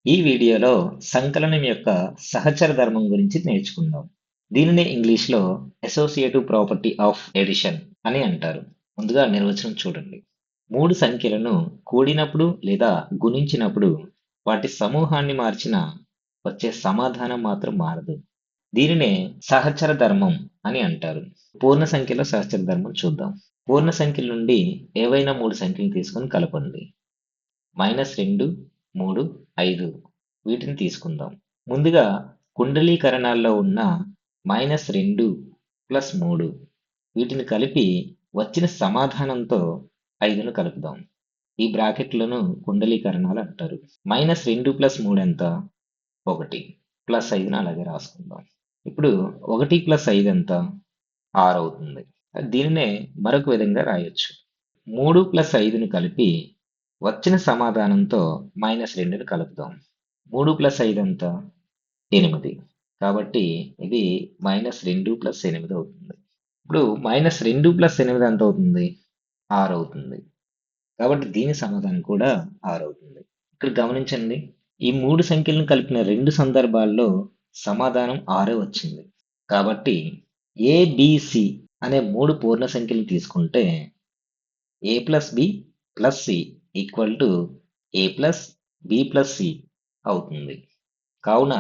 ఈ వీడియోలో సంకలనం యొక్క సహచర ధర్మం గురించి నేర్చుకుందాం. దీనిని ఇంగ్లీష్లో అసోసియేటివ్ ప్రాపర్టీ ఆఫ్ ఎడిషన్ అని అంటారు. ముందుగా నిర్వచనం చూడండి. మూడు సంఖ్యలను కూడినప్పుడు లేదా గుణించినప్పుడు వాటి సమూహాన్ని మార్చిన వచ్చే సమాధానం మాత్రం మారదు. దీనినే సహచర ధర్మం అని అంటారు. పూర్ణ సంఖ్యలో సహచర ధర్మం చూద్దాం. పూర్ణ సంఖ్యల నుండి ఏవైనా మూడు సంఖ్యలు తీసుకొని కలపండి. -2, 3, 5 వీటిని తీసుకుందాం. ముందుగా కుండలీకరణాల్లో ఉన్న -2 + 3 వీటిని కలిపి వచ్చిన సమాధానంతో 5ను కలుపుదాం. ఈ బ్రాకెట్లను కుండలీకరణాలు అంటారు. -2 + 3 ఎంత? 1. +5ను అలాగే రాసుకుందాం. ఇప్పుడు 1 + 5 ఎంత? 6 అవుతుంది. దీనినే మరొక విధంగా రాయొచ్చు. 3 + 5ను కలిపి వచ్చిన సమాధానంతో -2ని కలుపుదాం. 3 + 5 ఎంత? 8. కాబట్టి ఇది -2 + 8 అవుతుంది. ఇప్పుడు -2 + 8 ఎంత అవుతుంది? 6 అవుతుంది. కాబట్టి దీని సమాధానం కూడా 6 అవుతుంది. ఇక్కడ గమనించండి. ఈ మూడు సంఖ్యలను కలిపిన రెండు సందర్భాల్లో సమాధానం 6 వచ్చింది. కాబట్టి ఏ, బి, సి అనే మూడు పూర్ణ సంఖ్యలను తీసుకుంటే a + b + c = a + b + c అవుతుంది. కావున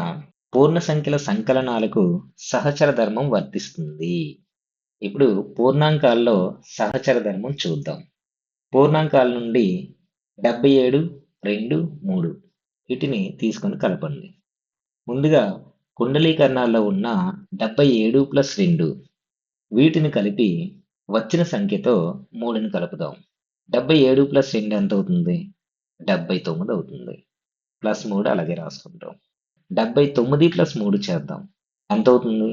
పూర్ణ సంఖ్యల సంకలనాలకు సహచర ధర్మం వర్తిస్తుంది. ఇప్పుడు పూర్ణాంకాల్లో సహచర ధర్మం చూద్దాం. పూర్ణాంకాల నుండి 77, 2, 3 వీటిని తీసుకొని కలపండి. ముందుగా కుండలీకరణాల్లో ఉన్న 77 + 2 వీటిని కలిపి వచ్చిన సంఖ్యతో 3ని కలుపుదాం. 77 + 2 ఎంత అవుతుంది? 79 అవుతుంది. +3 అలాగే రాసుకుంటాం. 79 + 3 చేద్దాం. ఎంత అవుతుంది?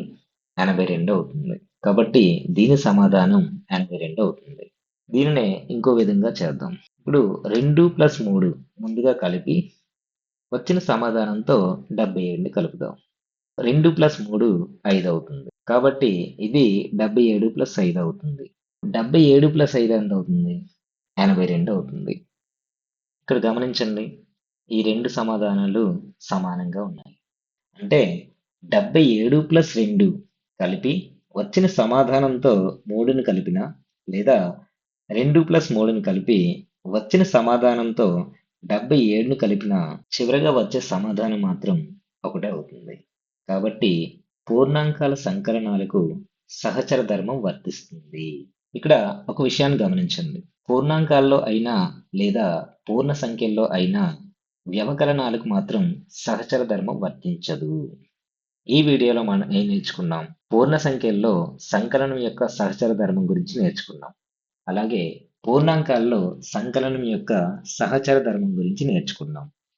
82 అవుతుంది. కాబట్టి దీని సమాధానం 82 అవుతుంది. దీనినే ఇంకో విధంగా చేద్దాం. ఇప్పుడు 2 + 3 ముందుగా కలిపి వచ్చిన సమాధానంతో 77ని కలుపుదాం. 2 + 3 5 అవుతుంది. కాబట్టి ఇది 77 + 5 అవుతుంది. 77 + 5 ఎంత అవుతుంది? 82 అవుతుంది. ఇక్కడ గమనించండి. ఈ రెండు సమాధానాలు సమానంగా ఉన్నాయి. అంటే 77 + 2 కలిపి వచ్చిన సమాధానంతో 3ని కలిపినా లేదా 2 + 3ని కలిపి వచ్చిన సమాధానంతో 77ను కలిపినా చివరగా వచ్చే సమాధానం మాత్రం ఒకటే అవుతుంది. కాబట్టి పూర్ణాంకాల సంకలనాలకు సహచర ధర్మం వర్తిస్తుంది. ఇక్కడ ఒక విషయాన్ని గమనించండి. పూర్ణాంకాల్లో అయినా లేదా పూర్ణ సంఖ్యల్లో అయినా వ్యవకలనాలకు మాత్రం సహచర ధర్మం వర్తించదు. ఈ వీడియోలో మనం ఏం నేర్చుకున్నాం? పూర్ణ సంఖ్యల్లో సంకలనం యొక్క సహచర ధర్మం గురించి నేర్చుకున్నాం. అలాగే పూర్ణాంకాల్లో సంకలనం యొక్క సహచర ధర్మం గురించి నేర్చుకున్నాం.